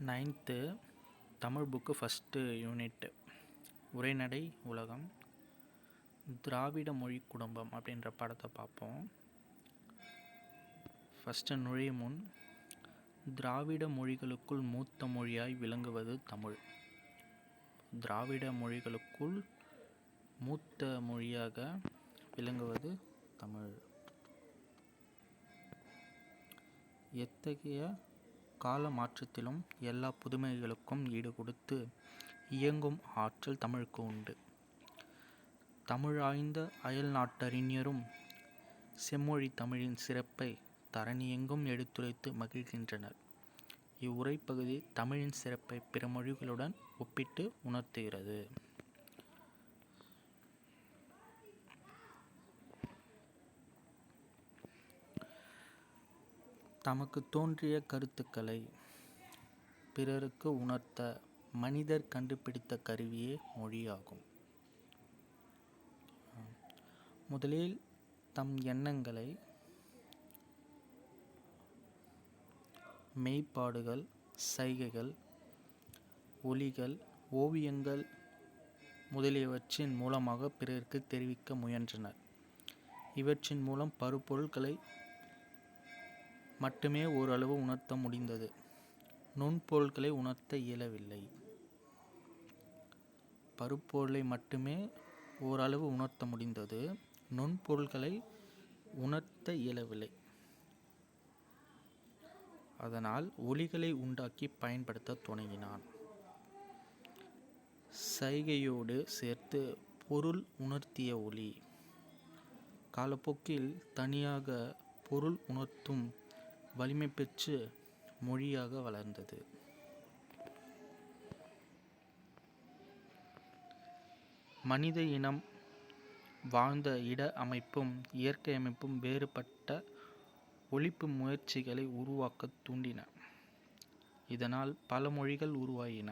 9th Tamil book first unit உரைநடை உலகம் திராவிட மொழி குடும்பம் அப்படின்ற படத்தை பார்ப்போம். ஃபஸ்ட்டு நுழைய முன் திராவிட மொழிகளுக்குள் மூத்த மொழியாய் விளங்குவது தமிழ். திராவிட மொழிகளுக்குள் மூத்த மொழியாக விளங்குவது தமிழ். எத்தகைய கால மாற்றத்திலும் எல்லா புதுமைகளுக்கும் ஈடு கொடுத்து இயங்கும் ஆற்றல் தமிழுக்கு உண்டு. தமிழாய்ந்த அயல் நாட்டறிஞரும் செம்மொழி தமிழின் சிறப்பை தரணியெங்கும் எடுத்துரைத்து மகிழ்கின்றனர். இவ்வுரைப்பகுதி தமிழின் சிறப்பை பிற மொழிகளுடன் ஒப்பிட்டு உணர்த்துகிறது. தமக்கு தோன்றிய கருத்துக்களை பிறருக்கு உணர்த்த மனிதர் கண்டுபிடித்த கருவியே மொழியாகும். முதலில் தம் எண்ணங்களை மெய்ப்பாடுகள், சைகைகள், ஒலிகள், ஓவியங்கள் முதலியவற்றின் மூலமாக பிறருக்கு தெரிவிக்க முயன்றனர். இவற்றின் மூலம் பருப்பொருட்களை மட்டுமே ஓரளவு உணர்த்த முடிந்தது. நுண்பொருட்களை உணர்த்த இயலவில்லை. பருப்பொருளை மட்டுமே ஓரளவு உணர்த்த முடிந்தது. நுண்பொருட்களை உணர்த்த இயலவில்லை. அதனால் ஒலிகளை உண்டாக்கி பயன்படுத்த தொடங்கினான். சைகையோடு சேர்த்து பொருள் உணர்த்திய ஒலி காலப்போக்கில் தனியாக பொருள் உணர்த்தும் வலிமை பெற்று மொழியாக வளர்ந்தது. மனித இனம் வாழ்ந்த இட அமைப்பும் இயற்கை அமைப்பும் வேறுபட்ட ஒலிப்பு முயற்சிகளை உருவாக்க தூண்டின. இதனால் பல மொழிகள் உருவாயின.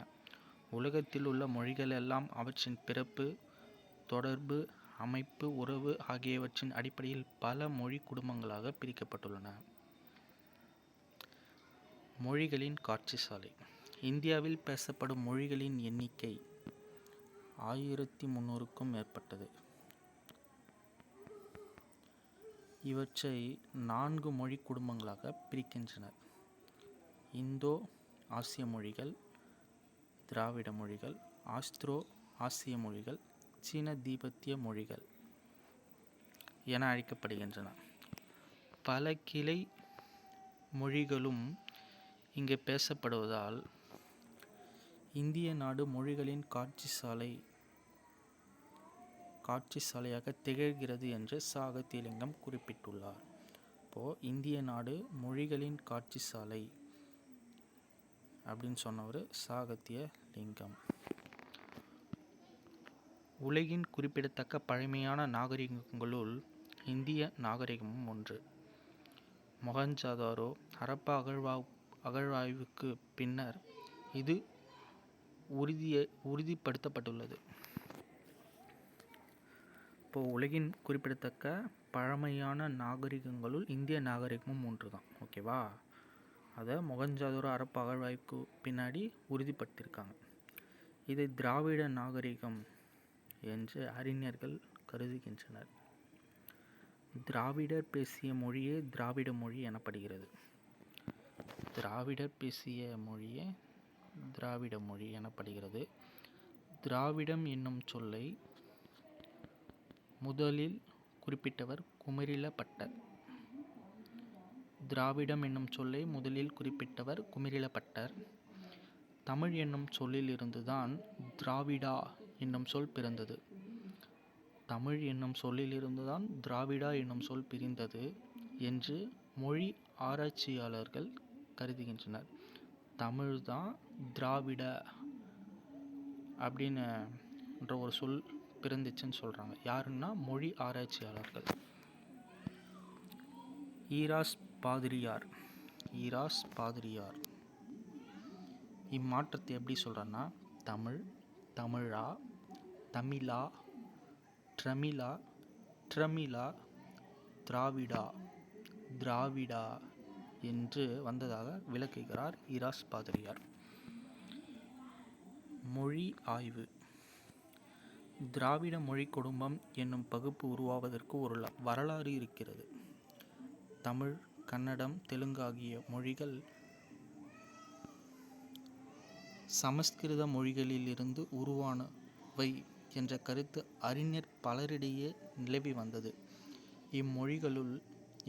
உலகத்தில் உள்ள மொழிகளெல்லாம் அவற்றின் பிறப்பு, தொடர்பு, அமைப்பு, உறவு ஆகியவற்றின் அடிப்படையில் பல மொழி குடும்பங்களாக பிரிக்கப்பட்டுள்ளன. மொழிகளின் காட்சி சாலை. இந்தியாவில் பேசப்படும் மொழிகளின் எண்ணிக்கை 1300க்கும் மேற்பட்டது. இவற்றை 4 மொழி குடும்பங்களாக பிரிக்கின்றனர். இந்தோ ஆசிய மொழிகள், திராவிட மொழிகள், ஆஸ்திரோ ஆசிய மொழிகள், சீன தீபத்திய மொழிகள் என அழைக்கப்படுகின்றன. பல கிளை மொழிகளும் இங்கே பேசப்படுவதால் இந்திய நாடு மொழிகளின் காட்சி சாலையாக திகழ்கிறது என்று சாகத்தியலிங்கம் குறிப்பிட்டுள்ளார். இப்போது இந்திய நாடு மொழிகளின் காட்சி சாலை அப்படின்னு சொன்னவர் சாகத்தியலிங்கம். உலகின் குறிப்பிடத்தக்க பழமையான நாகரிகங்களுள் இந்திய நாகரிகமும் ஒன்று. மொஹஞ்சதாரோ ஹரப்பா அகழ்வாய்வுக்கு பின்னர் இது உறுதிப்படுத்தப்பட்டுள்ளது. இப்போது உலகின் குறிப்பிடத்தக்க பழமையான நாகரிகங்களுள் இந்திய நாகரிகமும் ஒன்று தான். ஓகேவா? அதை மொஹஞ்சதாரோ ஹரப்பா அகழ்வாய்வுக்கு பின்னாடி உறுதிப்படுத்தியிருக்காங்க. இதை திராவிட நாகரிகம் என்று அறிஞர்கள் கருதுகின்றனர். திராவிடர் பேசிய மொழியே திராவிட மொழி எனப்படுகிறது. திராவிடர் பேசிய மொழியே திராவிட மொழி எனப்படுகிறது. திராவிடம் என்னும் சொல்லை முதலில் குறிப்பிட்டவர் குமரிலப்பட்டர். திராவிடம் என்னும் சொல்லை முதலில் குறிப்பிட்டவர் குமரிலப்பட்டர். தமிழ் என்னும் சொல்லில் இருந்துதான் திராவிடா என்னும் சொல் பிறந்தது. தமிழ் என்னும் சொல்லிலிருந்துதான் திராவிடா என்னும் சொல் பிரிந்தது என்று மொழி ஆராய்ச்சியாளர்கள் கருதுகின்றனர். தமிழ்தான் திராவிட அப்படின்ற ஒரு சொல் பிறந்துச்சுன்னு சொல்கிறாங்க. யாருன்னா மொழி ஆராய்ச்சியாளர்கள். ஈராஸ் பாதிரியார் இம்மாற்றத்தை எப்படி சொல்கிறான்னா, தமிழ், தமிழா, தமிழா, ட்ரமிழா, ட்ரமிழா, திராவிடா, திராவிடா என்று வந்ததாக விளக்குகிறார் ஈராஸ் பாதிரியார். மொழி ஆய்வு. திராவிட மொழி குடும்பம் என்னும் பகுப்பு உருவாவதற்கு ஒரு வரலாறு இருக்கிறது. தமிழ், கன்னடம், தெலுங்கு ஆகிய மொழிகள் சமஸ்கிருத மொழிகளிலிருந்து உருவானவை என்ற கருத்து அறிஞர் பலரிடையே நிலவி வந்தது.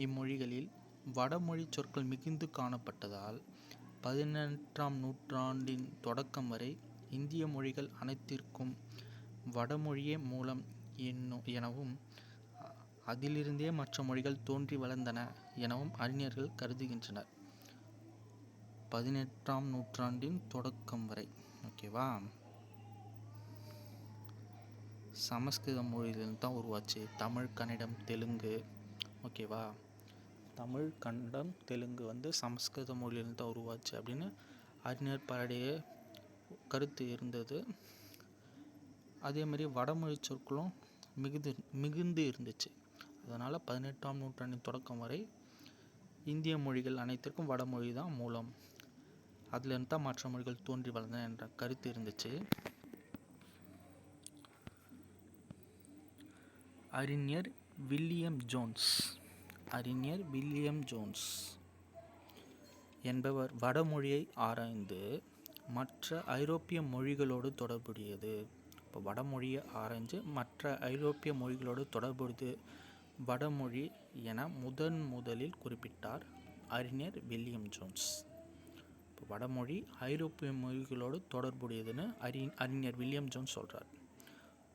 இம்மொழிகளில் வடமொழி சொற்கள் மிகுந்து காணப்பட்டதால் 18ஆம் நூற்றாண்டின் தொடக்கம் வரை இந்திய மொழிகள் அனைத்திற்கும் வடமொழியே மூலம் எனவும் அதிலிருந்தே மற்ற மொழிகள் தோன்றி வளர்ந்தன எனவும் அறிஞர்கள் கருதுகின்றனர். 18ஆம் நூற்றாண்டின் தொடக்கம் வரை, ஓகேவா, சமஸ்கிருத மொழியிலிருந்து தான் உருவாச்சு. தமிழ், கன்னடம், தெலுங்கு, ஓகேவா, தமிழ், கன்னடம், தெலுங்கு சமஸ்கிருத மொழியிலிருந்து தான் உருவாச்சு அப்படின்னு அறிஞர் பலருடைய கருத்து இருந்தது. அதேமாதிரி வடமொழி சொற்களும் மிகுந்து இருந்துச்சு. அதனால் 18ஆம் நூற்றாண்டின் தொடக்கம் வரை இந்திய மொழிகள் அனைத்திற்கும் வடமொழி தான் மூலம், அதிலிருந்து தான் மற்ற மொழிகள் தோன்றி வளர்ந்தன என்ற கருத்து இருந்துச்சு. அறிஞர் வில்லியம் ஜோன்ஸ் என்பவர் வடமொழியை ஆராய்ந்து மற்ற ஐரோப்பிய மொழிகளோடு தொடர்புடையது. இப்போ வடமொழியை ஆராய்ஞ்சு மற்ற ஐரோப்பிய மொழிகளோடு தொடர்புடையது வடமொழி என முதலில் குறிப்பிட்டார் அறிஞர் வில்லியம் ஜோன்ஸ். இப்போ வடமொழி ஐரோப்பிய மொழிகளோடு தொடர்புடையதுன்னு அறிஞர் வில்லியம் ஜோன்ஸ் சொல்கிறார்.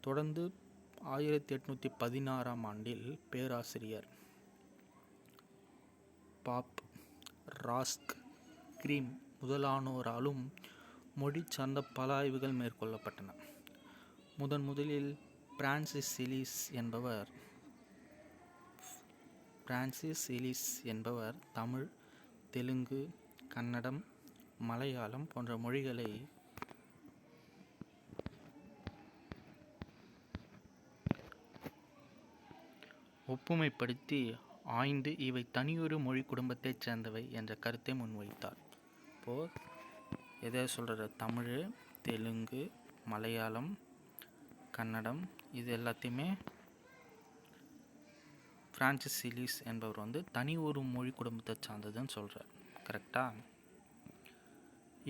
தொடர்ந்து 1816ஆம் ஆண்டில் பேராசிரியர் பாப், ராஸ்க், கிரீம் முதலானோராலும் மொழி சார்ந்த பல ஆய்வுகள் மேற்கொள்ளப்பட்டன. முதலில் பிரான்சிஸ் எலிஸ் என்பவர் தமிழ், தெலுங்கு, கன்னடம், மலையாளம் போன்ற மொழிகளை ஒப்புமைப்படுத்தி ஆய்ந்து இவை தனியொரு மொழி குடும்பத்தைச் சேர்ந்தவை என்ற கருத்தை முன்வைத்தார். இப்போது எதை சொல்கிற, தமிழ், தெலுங்கு, மலையாளம், கன்னடம் இது எல்லாத்தையுமே பிரான்சிஸ் எலிஸ் என்பவர் தனி ஒரு மொழி குடும்பத்தை சார்ந்ததுன்னு சொல்கிறார். கரெக்டாக?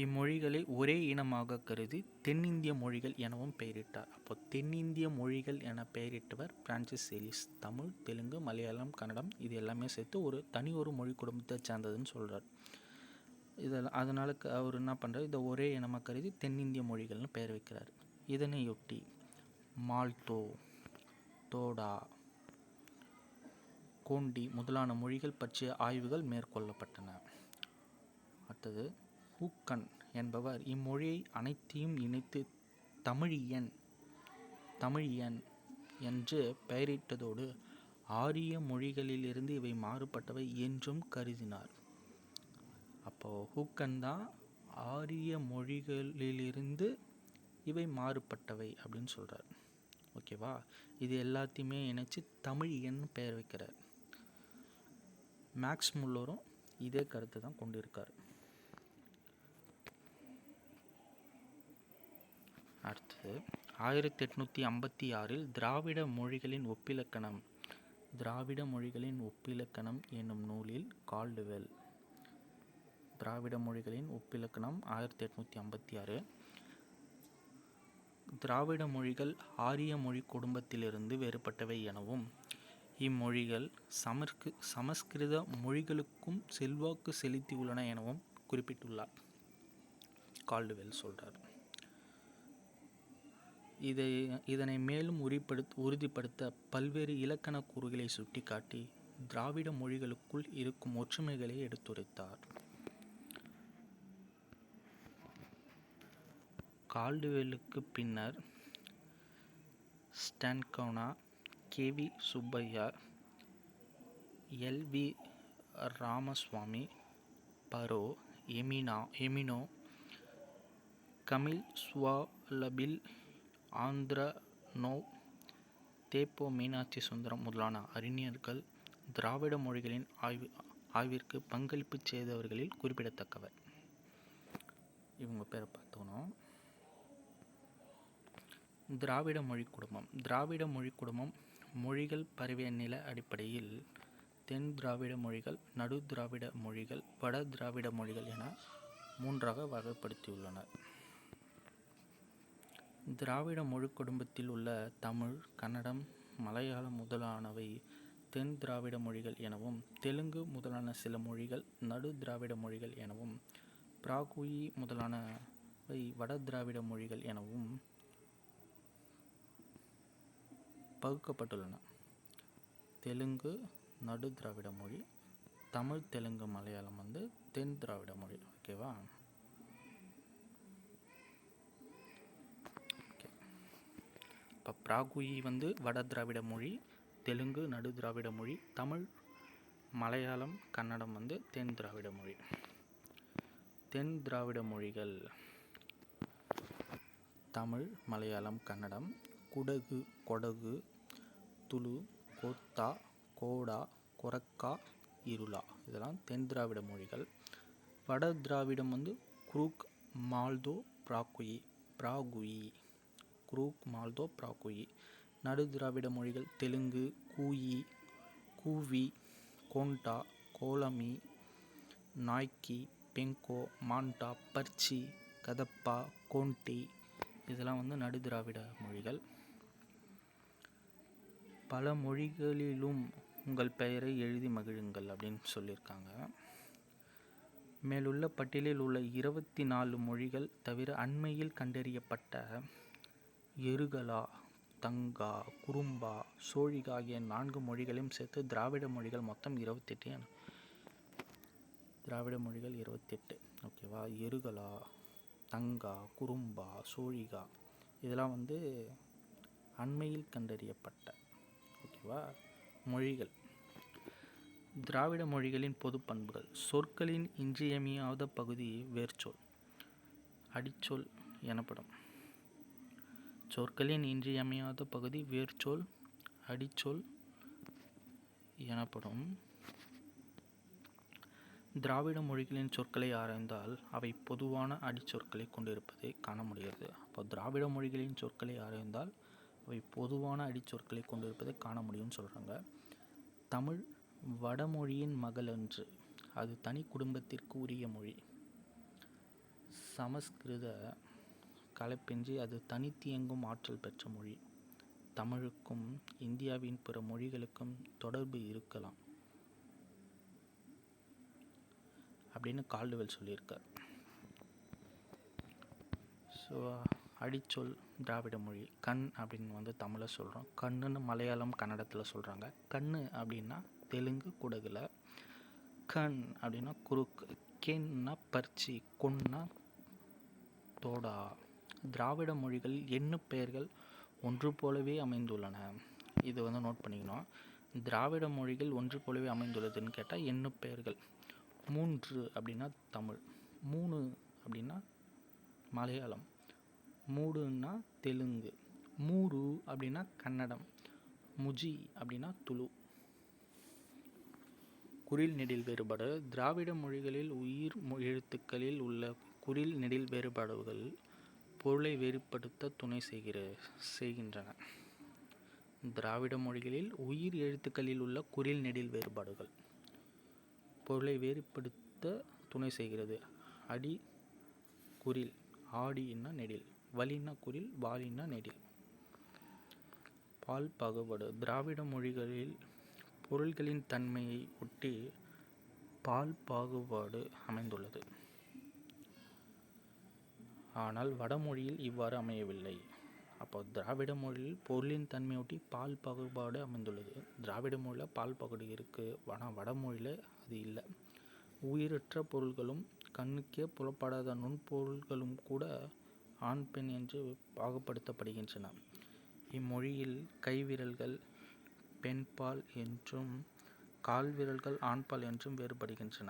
இம்மொழிகளை ஒரே இனமாக கருதி தென்னிந்திய மொழிகள் எனவும் பெயரிட்டார். அப்போ தென்னிந்திய மொழிகள் என பெயரிட்டவர் பிரான்சிஸ் எலிஸ். தமிழ், தெலுங்கு, மலையாளம், கன்னடம் இது எல்லாமே சேர்த்து தனி ஒரு மொழி குடும்பத்தை சேர்ந்ததுன்னு சொல்கிறார். அதனால் அவர் என்ன பண்ணுறார், இதை ஒரே இனமாக கருதி தென்னிந்திய மொழிகள்னு பெயர் வைக்கிறார். இதனையொட்டி மால்டோ, தோடா, கோண்டி முதலான மொழிகள் பற்றிய ஆய்வுகள் மேற்கொள்ளப்பட்டன. அடுத்தது ஹூக்கன் என்பவர் இம்மொழியை அனைத்தையும் இணைத்து தமிழியன் என்று பெயரிட்டதோடு ஆரிய மொழிகளிலிருந்து இவை மாறுபட்டவை என்றும் கருதினார். அப்போ ஹூக்கன் தான் ஆரிய மொழிகளிலிருந்து இவை மாறுபட்டவை அப்படின்னு சொல்கிறார். ஓகேவா, இது எல்லாத்தையுமே இணைச்சு தமிழியன் பெயர் வைக்கிறார். மேக்ஸ் முல்லரும் இதே கருத்தை தான் கொண்டிருக்கார். அடுத்தது 1856இல் திராவிட மொழிகளின் ஒப்பிலக்கணம் என்னும் நூலில் கால்டுவெல், திராவிட மொழிகளின் ஒப்பிலக்கணம் 1856, திராவிட மொழிகள் ஆரிய மொழி குடும்பத்திலிருந்து வேறுபட்டவை எனவும் இம்மொழிகள் சமஸ்கிருத மொழிகளுக்கும் செல்வாக்கு செலுத்தியுள்ளன எனவும் குறிப்பிட்டுள்ளார். கால்டுவெல் சொல்கிறார். இதனை மேலும் உறுதிப்படுத்த பல்வேறு இலக்கண கூறுகளை சுட்டிக்காட்டி திராவிட மொழிகளுக்குள் இருக்கும் ஒற்றுமைகளை எடுத்துரைத்தார். கால்டுவெலுக்கு பின்னர் ஸ்டான்கோனா, கே.வி. சுப்பையா, எல்.வி. ராமசுவாமி, பரோ, எமினோ, கமில் சுவாலபில், ஆந்திரனோவ், தேப்போ மீனாட்சி சுந்தரம் முதலான அறிஞர்கள் திராவிட மொழிகளின் ஆய்விற்கு பங்களிப்பு செய்தவர்களில் குறிப்பிடத்தக்கவர். இவங்க பேரை பார்த்துக்கணும். திராவிட மொழி குடும்பம். திராவிட மொழி குடும்பம் மொழிகள் பரவிய நில அடிப்படையில் தென் திராவிட மொழிகள், நடு திராவிட மொழிகள், வட திராவிட மொழிகள் என 3ஆக வகைப்படுத்தியுள்ளனர். திராவிட மொழி குடும்பத்தில் உள்ள தமிழ், கன்னடம், மலையாளம் முதலானவை தென் திராவிட மொழிகள் எனவும், தெலுங்கு முதலான சில மொழிகள் நடு திராவிட மொழிகள் எனவும், பிராகுயி முதலானவை வட திராவிட மொழிகள் எனவும் பகுக்கப்பட்டுள்ளன. தெலுங்கு நடு திராவிட மொழி, தமிழ், தெலுங்கு, மலையாளம் தென் திராவிட மொழி. ஓகேவா? இப்போ பிராகுயி வட திராவிட மொழி, தெலுங்கு நடு திராவிட மொழி, தமிழ், மலையாளம், கன்னடம் தென் திராவிட மொழி. தென் திராவிட மொழிகள் தமிழ், மலையாளம், கன்னடம், குடகு, கொடகு, துளு, கோத்தா, கோடா, கொரக்கா, இருளா இதெல்லாம் தென் திராவிட மொழிகள். வட திராவிடம் குரூக், மால்தோ, பிராகுயி, குரூக், மால்தோ, பிராகுயி. நடு திராவிட மொழிகள் தெலுங்கு, கூயி, கூவி, கோண்டா, கோலமி, நாய்க்கி, பெங்கோ, மாண்டா, பர்ச்சி, கதப்பா, கோண்டி இதெல்லாம் நடு திராவிட மொழிகள். பல மொழிகளிலும் உங்கள் பெயரை எழுதி மகிழுங்கள் அப்படின்னு சொல்லியிருக்காங்க. மேலுள்ள பட்டியலில் உள்ள 24 மொழிகள் தவிர அண்மையில் கண்டறியப்பட்ட எருகலா, தங்கா, குறும்பா, சோழிகா ஆகிய 4 மொழிகளையும் சேர்த்து திராவிட மொழிகள் மொத்தம் 28. திராவிட மொழிகள் 28. ஓகேவா? எருகலா, தங்கா, குறும்பா, சோழிகா இதெல்லாம் அண்மையில் கண்டறியப்பட்ட மொழிகள். திராவிட மொழிகளின் பொது பண்புகள். சொற்களின் இன்றியமையாத பகுதி வேர்ச்சொல், அடிச்சொல் எனப்படும். சொற்களின் இன்றியமையாத பகுதி வேர்ச்சொல், அடிச்சொல் எனப்படும். திராவிட மொழிகளின் சொற்களை ஆராய்ந்தால் அவை பொதுவான அடிச்சொற்களை கொண்டிருப்பதை காண முடிகிறது. அப்போ திராவிட மொழிகளின் சொற்களை ஆராய்ந்தால் அவை பொதுவான அடிச்சொற்களை கொண்டிருப்பதை காண முடியும்னு சொல்கிறாங்க. தமிழ் வடமொழியின் மகள் அன்று, அது தனி குடும்பத்திற்கு உரிய மொழி. சமஸ்கிருத கலப்பின்றி அது தனித்தியங்கும் ஆற்றல் பெற்ற மொழி. தமிழுக்கும் இந்தியாவின் பிற மொழிகளுக்கும் தொடர்பு இருக்கலாம் அப்படின்னு கால்டுவெல் சொல்லியிருக்கார். ஸோ அடிச்சொல் திராவிட மொழி. கண் அப்படின்னு தமிழை சொல்கிறோம். கண்ணுன்னு மலையாளம், கன்னடத்தில் சொல்கிறாங்க. கண்ணு அப்படின்னா தெலுங்கு, குடகுல. கண் அப்படின்னா குறுக்கு. கென்னா பர்ச்சி. கொன்னா தோடா. திராவிட மொழிகளில் எண்ணு பெயர்கள் ஒன்று போலவே அமைந்துள்ளன. இது நோட் பண்ணிக்கணும். திராவிட மொழிகள் ஒன்று போலவே அமைந்துள்ளதுன்னு கேட்டால் எண்ணு பெயர்கள். 3 அப்படின்னா தமிழ், 3 அப்படின்னா மலையாளம், 3ன்னா தெலுங்கு, 3 அப்படின்னா கன்னடம், முஜி அப்படின்னா துளு. குறில் நெடில் வேறுபாடு. திராவிட மொழிகளில் உயிர் எழுத்துக்களில் உள்ள குறில் நெடில் வேறுபாடுகள் பொருளை வேறுபடுத்த துணை செய்கின்றன. திராவிட மொழிகளில் உயிர் எழுத்துக்களில் உள்ள குறில் நெடில் வேறுபாடுகள் பொருளை வேறுபடுத்த துணை செய்கிறது. அடி குறில், ஆடின்னா நெடில், வலின்னா குறில், வாலின்னா நெடில். பால் பாகுபாடு. திராவிட மொழிகளில் பொருள்களின் தன்மையை ஒட்டி பால் பாகுபாடு அமைந்துள்ளது. ஆனால் வடமொழியில் இவ்வாறு அமையவில்லை. அப்போ திராவிட மொழியில் பொருளின் தன்மையொட்டி பால் பாகுபாடு அமைந்துள்ளது. திராவிட மொழியில் பால் பாகுபாடு இருக்குது, ஆனால் வடமொழியில் அது இல்லை. உயிரற்ற பொருள்களும் கண்ணுக்கே புலப்படாத நுண்பொருள்களும் கூட ஆண், பெண் என்று பாகுபடுத்தப்படுகின்றன. இம்மொழியில் கைவிரல்கள் பெண்பால் என்றும் கால்விரல்கள் ஆண்பால் என்றும் வேறுபடுகின்றன.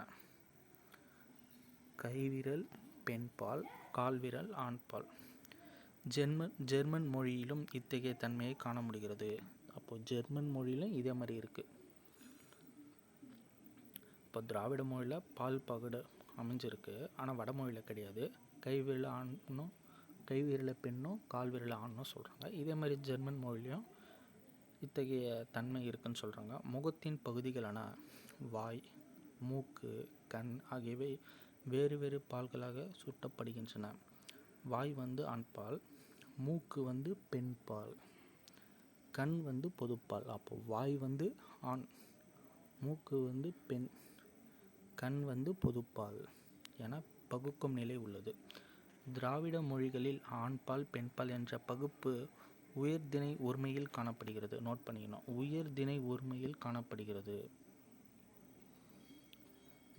கைவிரல் பெண்பால், கால்விரல் ஆண்பால். ஜெர்மன் மொழியிலும் இத்தகைய தன்மையை காண முடிகிறது. அப்போது ஜெர்மன் மொழியிலும் இதே மாதிரி இருக்குது. இப்போ திராவிட மொழியில் பால் பாகுடு அமைஞ்சிருக்கு, ஆனால் வடமொழியில் கிடையாது. கைவிரல் ஆணும் கை விரலை பெண்ணும் கால் விரலை ஆண்ணும் சொல்கிறாங்க. இதே மாதிரி ஜெர்மன் மொழியிலையும் இத்தகைய தன்மை இருக்குன்னு சொல்கிறாங்க. முகத்தின் பகுதிகளான வாய், மூக்கு, கண் ஆகியவை வேறு வேறு பால்களாக சுட்டப்படுகின்றன. வாய் ஆண்பால், மூக்கு பெண்பால், கண் பொதுப்பால். அப்போ வாய் ஆண், மூக்கு பெண், கண் பொதுப்பால் என பகுக்கும் நிலை உள்ளது. திராவிட மொழிகளில் ஆண்பால் பெண்பால் என்ற பகுப்பு உயர்திணை ஒருமையில் காணப்படுகிறது. நோட் பண்ணிக்கணும், உயர்திணை ஒருமையில் காணப்படுகிறது.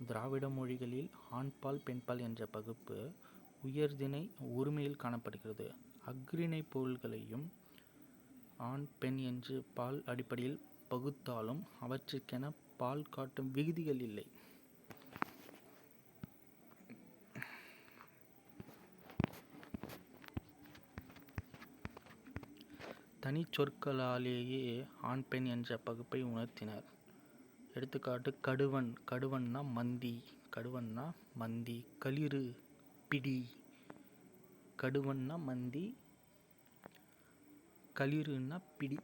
திராவிட மொழிகளில் ஆண்பால் பெண்பால் என்ற பகுப்பு உயர்திணை ஒருமையில் காணப்படுகிறது. அஃறிணை பொருள்களையும் ஆண் பெண் என்று பால் அடிப்படையில் பகுத்தாலும் அவற்றுக்கென பால் காட்டும் விகுதிகள் இல்லை. தனி சொற்களாலேயே ஆண் பெண் என்ற பகுப்பை உணர்த்தினர். எடுத்துக்காட்டு கடுவன், கடுவன்னா மந்தி, கடுவன்னா மந்தி. களிறு, பிடி, கடுவன்னா மந்தி, களிறுன்னா பிடி.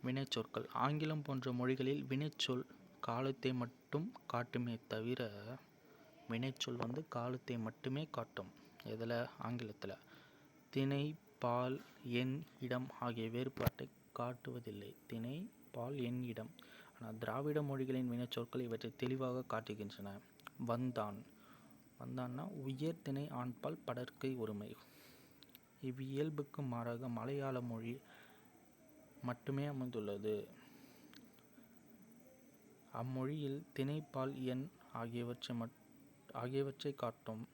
வினைச்சொற்கள். ஆங்கிலம் போன்ற மொழிகளில் வினைச்சொல் காலத்தை மட்டும் காட்டுமே தவிர, வினைச்சொல் காலத்தை மட்டுமே காட்டும். இதில் ஆங்கிலத்தில் திணை, பால், எண், இடம் ஆகிய வேறுபாட்டை காட்டுவதில்லை. திணை, பால், எண், இடம். ஆனால் திராவிட மொழிகளின் வினைச்சொற்கள் இவற்றை தெளிவாக காட்டுகின்றன. வந்தான், வந்தான்னா உயர் திணை ஆண்பால் படர்க்கை ஒருமை. இவ்வியல்புக்கு மாறாக மலையாள மொழி மட்டுமே அமைந்துள்ளது. அம்மொழியில் திணை, பால், எண் ஆகியவற்றை காட்டும்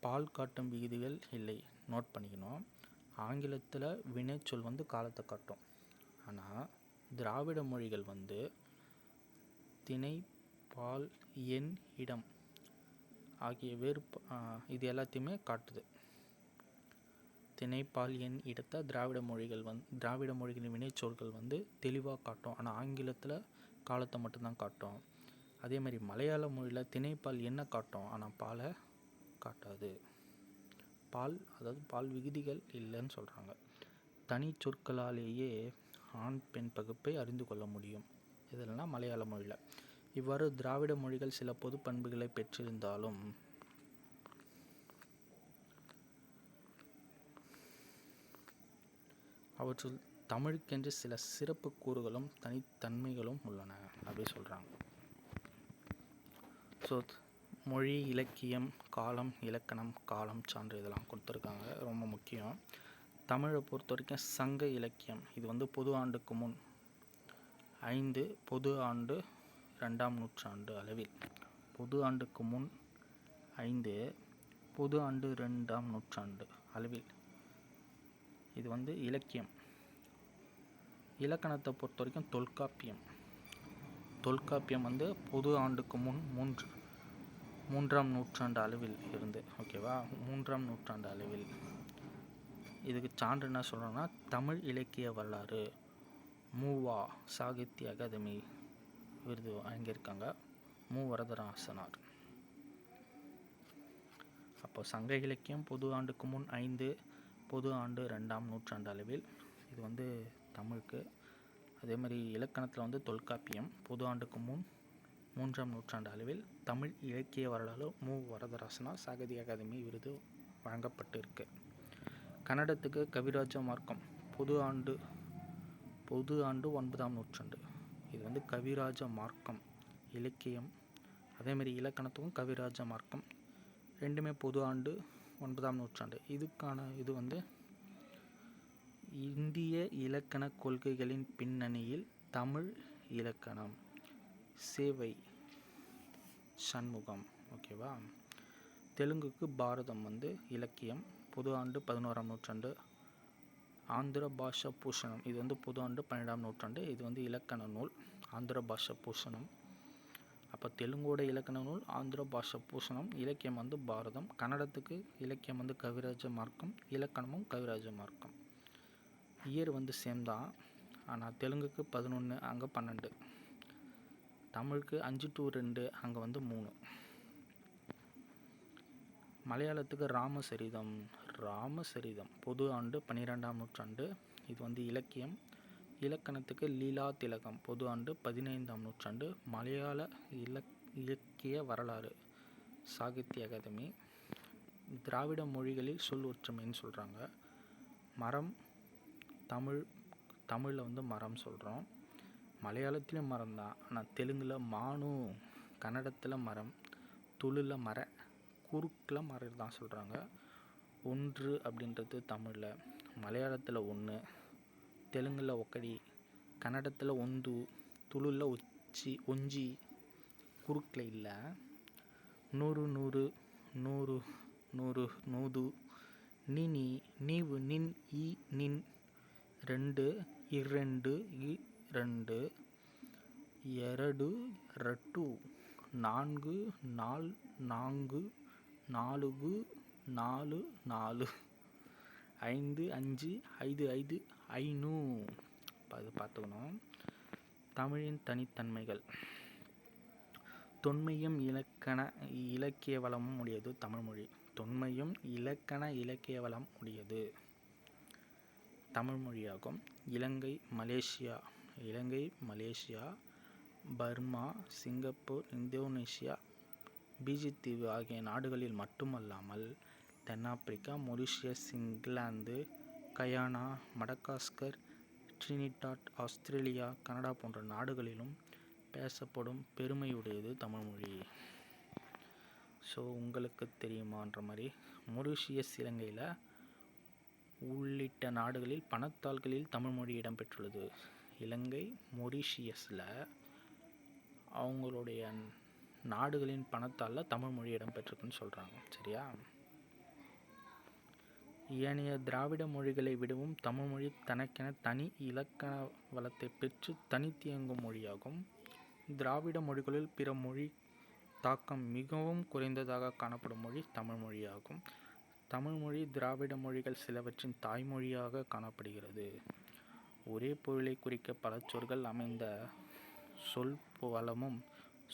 பால் காட்டும் விகுதிகள் இல்லை. நோட் பண்ணிக்கணும். ஆங்கிலத்தில் வினைச்சொல் காலத்தை காட்டும். ஆனால் திராவிட மொழிகள் திணை, பால், எண், இடம் ஆகிய இது எல்லாத்தையுமே காட்டுது. திணை, பால், எண், இடத்தை திராவிட மொழிகளின் வினைச்சொற்கள் தெளிவாக காட்டும். ஆனால் ஆங்கிலத்தில் காலத்தை மட்டும்தான் காட்டும். அதே மாதிரி மலையாள மொழியில் திணை, பால், எண்ணை காட்டும். ஆனால் பாலை காட்டாது. அதாவது பால் விகுதிகள் இல்லைன்னு சொல்கிறாங்க. தனி சொற்களாலேயே ஆண் பெண் பகுப்பை அறிந்து கொள்ள முடியும். இதெல்லாம் மலையாள மொழியில். இவ்வாறு திராவிட மொழிகள் சில பொது பண்புகளை பெற்றிருந்தாலும் அவற்றுள் தமிழுக்கென்று சில சிறப்பு கூறுகளும் தனித்தன்மைகளும் உள்ளன அப்படி சொல்கிறாங்க. ஸோ மொழி, இலக்கியம், காலம், இலக்கணம், காலம், சான்று இதெல்லாம் கொடுத்துருக்காங்க. ரொம்ப முக்கியம். தமிழை பொறுத்த வரைக்கும் சங்க இலக்கியம் இது பொது ஆண்டுக்கு முன் 5 பொது ஆண்டு 2ஆம் நூற்றாண்டு அளவில். பொது ஆண்டுக்கு முன் 5 பொது ஆண்டு 2ஆம் நூற்றாண்டு அளவில் இது இலக்கியம். இலக்கணத்தை பொறுத்த வரைக்கும் தொல்காப்பியம். தொல்காப்பியம் பொது ஆண்டுக்கு முன் 3ஆம் நூற்றாண்டு அளவில் இருந்து, ஓகேவா, 3ஆம் நூற்றாண்டு அளவில். இதுக்கு சான்று என்ன சொல்கிறோன்னா, தமிழ் இலக்கிய வரலாறு மூவா சாகித்ய அகாதமி விருது வாங்கியிருக்காங்க மு வரதராசனார். அப்போ சங்க இலக்கியம் பொது ஆண்டுக்கு முன் 5 பொது ஆண்டு 2ஆம் நூற்றாண்டு அளவில் இது தமிழுக்கு. அதே மாதிரி இலக்கணத்தில் தொல்காப்பியம் பொது ஆண்டுக்கு முன் 3ஆம் நூற்றாண்டு அளவில் தமிழ் இலக்கிய வரலாறு மு வரதராசனார் சாகித்ய அகாதமி விருது வழங்கப்பட்டிருக்கு. கன்னடத்துக்கு கவிராஜ மார்க்கம் பொது ஆண்டு 9ஆம் நூற்றாண்டு. இது கவிராஜ மார்க்கம் இலக்கியம். அதேமாதிரி இலக்கணத்துக்கும் கவிராஜ மார்க்கம் ரெண்டுமே பொது ஆண்டு 9ஆம் நூற்றாண்டு. இதுக்கான இது இந்திய இலக்கண கொள்கைகளின் பின்னணியில் தமிழ் இலக்கணம் சேவை சண்முகம், ஓகேவா. தெலுங்குக்கு பாரதம் இலக்கியம் பொது ஆண்டு 11ஆம் நூற்றாண்டு. ஆந்திர பாஷா பூஷணம் இது பொது ஆண்டு 12ஆம் நூற்றாண்டு. இது இலக்கண நூல் ஆந்திர பாஷா பூஷணம். அப்போ தெலுங்கோட இலக்கண நூல் ஆந்திர பாஷா பூஷணம், இலக்கியம் பாரதம். கன்னடத்துக்கு இலக்கியம் கவிராஜ மார்க்கம், இலக்கணமும் கவிராஜ மார்க்கம். இயர் சேம் தான். ஆனால் தெலுங்குக்கு 11, அங்கே 12. தமிழுக்கு 5 to 2, அங்கே 3. மலையாளத்துக்கு ராமசரிதம் பொது ஆண்டு 12ஆம் நூற்றாண்டு. இது வந்து இலக்கியம். இலக்கணத்துக்கு லீலா திலகம் பொது ஆண்டு 15ஆம் நூற்றாண்டு. மலையாள இலக்கிய வரலாறு சாகித்ய அகாதமி. திராவிட மொழிகளில் சொல் ஒற்றுமைன்னு சொல்கிறாங்க. மரம் தமிழில் வந்து மரம் சொல்கிறோம். மலையாளத்துலேயும் மரம் தான், ஆனால் தெலுங்கில் மானு, கன்னடத்தில் மரம், துளுல மர, குறுக்கில் மரம் தான் சொல்கிறாங்க. ஒன்று அப்படின்றது தமிழில், மலையாளத்தில் ஒன்று, தெலுங்கில் ஒக்கடி, கன்னடத்தில் ஒந்து, துளுல ஒஞ்சி, குறுக்கில் இல்லை. நூறு நூது, நினி நீவு நின் இ நின், ரெண்டு இரண்டு எரடு ரட்டு, நான்கு நான்கு, நாலுகு நாலு, ஐந்து ஐந்து, ஐநூ. அது பார்த்துக்கணும். தமிழின் தனித்தன்மைகள். தொன்மையும் இலக்கிய வளமும் உடையது தமிழ்மொழி. தொன்மையும் இலக்கிய வளம் உடையது தமிழ்மொழியாகும். Ilangai, Malaysia, Burma, Singapore, Indonesia, Fiji தீவு ஆகிய நாடுகளில் மட்டுமல்லாமல் தென்னாப்பிரிக்கா, Mauritius, England, Guyana, Madagascar, Trinidad, Australia, Canada போன்ற நாடுகளிலும் பேசப்படும் பெருமையுடையது தமிழ்மொழி. ஸோ உங்களுக்கு தெரியுமான்ற மாதிரி மொரிஷியஸ், இலங்கையில் உள்ளிட்ட நாடுகளில் பணத்தாள்களில் தமிழ்மொழி இடம்பெற்றுள்ளது. இலங்கை, மொரிஷியஸில் அவங்களுடைய நாடுகளின் பணத்தாளில் தமிழ்மொழி இடம்பெற்றிருக்குன்னு சொல்கிறாங்க. சரியா? ஏனைய திராவிட மொழிகளை விடவும் தமிழ்மொழி தனக்கென தனி இலக்கண வளத்தை பெற்று தனித்தியங்கும் மொழியாகும். திராவிட மொழிகளில் பிற மொழி தாக்கம் மிகவும் குறைந்ததாக காணப்படும் மொழி தமிழ்மொழியாகும். தமிழ்மொழி திராவிட மொழிகள் சிலவற்றின் தாய்மொழியாக காணப்படுகிறது. ஒரே பொருளை குறிக்க பல சொற்கள் அமைந்த சொல் வளமும்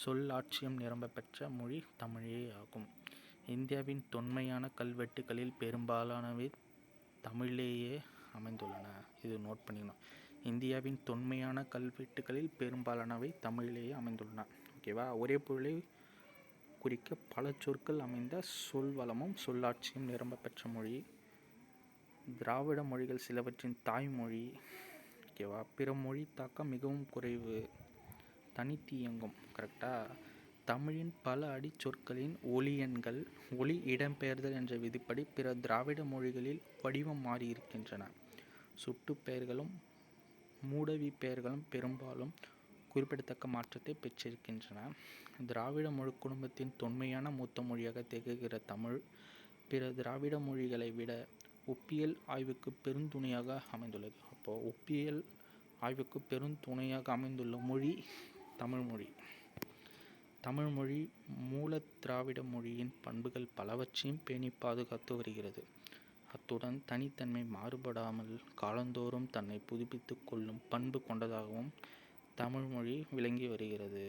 சொல்லாட்சியும் நிரம்ப பெற்ற மொழி தமிழே ஆகும். இந்தியாவின் தொன்மையான கல்வெட்டுகளில் பெரும்பாலானவை தமிழிலேயே அமைந்துள்ளன. இது நோட் பண்ணிக்கணும். இந்தியாவின் தொன்மையான கல்வெட்டுகளில் பெரும்பாலானவை தமிழிலேயே அமைந்துள்ளன. ஓகேவா? ஒரே பொருளை குறிக்க பல சொற்கள் அமைந்த சொல் வளமும் சொல்லாட்சியும் நிரம்ப பெற்ற மொழி திராவிட மொழிகள் சிலவற்றின் தாய்மொழி. ஓகேவா? பிற மொழி தாக்கம் மிகவும் குறைவு, தனித்து இயங்கும். கரெக்டாக? தமிழின் பல அடிச்சொற்களின் ஒலியன்கள் ஒலி இடம்பெயர்தல் என்ற விதிப்படி பிற திராவிட மொழிகளில் வடிவம் மாறியிருக்கின்றன. சுட்டு பெயர்களும் மூடவி பெயர்களும் பெரும்பாலும் குறிப்பிடத்தக்க மாற்றத்தை பெற்றிருக்கின்றன. திராவிட மொழி குடும்பத்தின் தொன்மையான மூத்த மொழியாக திகழ்கிற தமிழ் பிற திராவிட மொழிகளை விட ஒப்பியல் ஆய்வுக்கு பெருந்துணையாக அமைந்துள்ளது. அப்போது ஒப்பியல் ஆய்வுக்கு பெருந்துணையாக அமைந்துள்ள மொழி தமிழ்மொழி. தமிழ்மொழி மூல திராவிட மொழியின் பண்புகள் பலவற்றையும் பேணி பாதுகாத்து வருகிறது. அத்துடன் தனித்தன்மை மாறுபடாமல் காலந்தோறும் தன்னை புதுப்பித்து கொள்ளும் பண்பு கொண்டதாகவும் தமிழ்மொழி விளங்கி வருகிறது.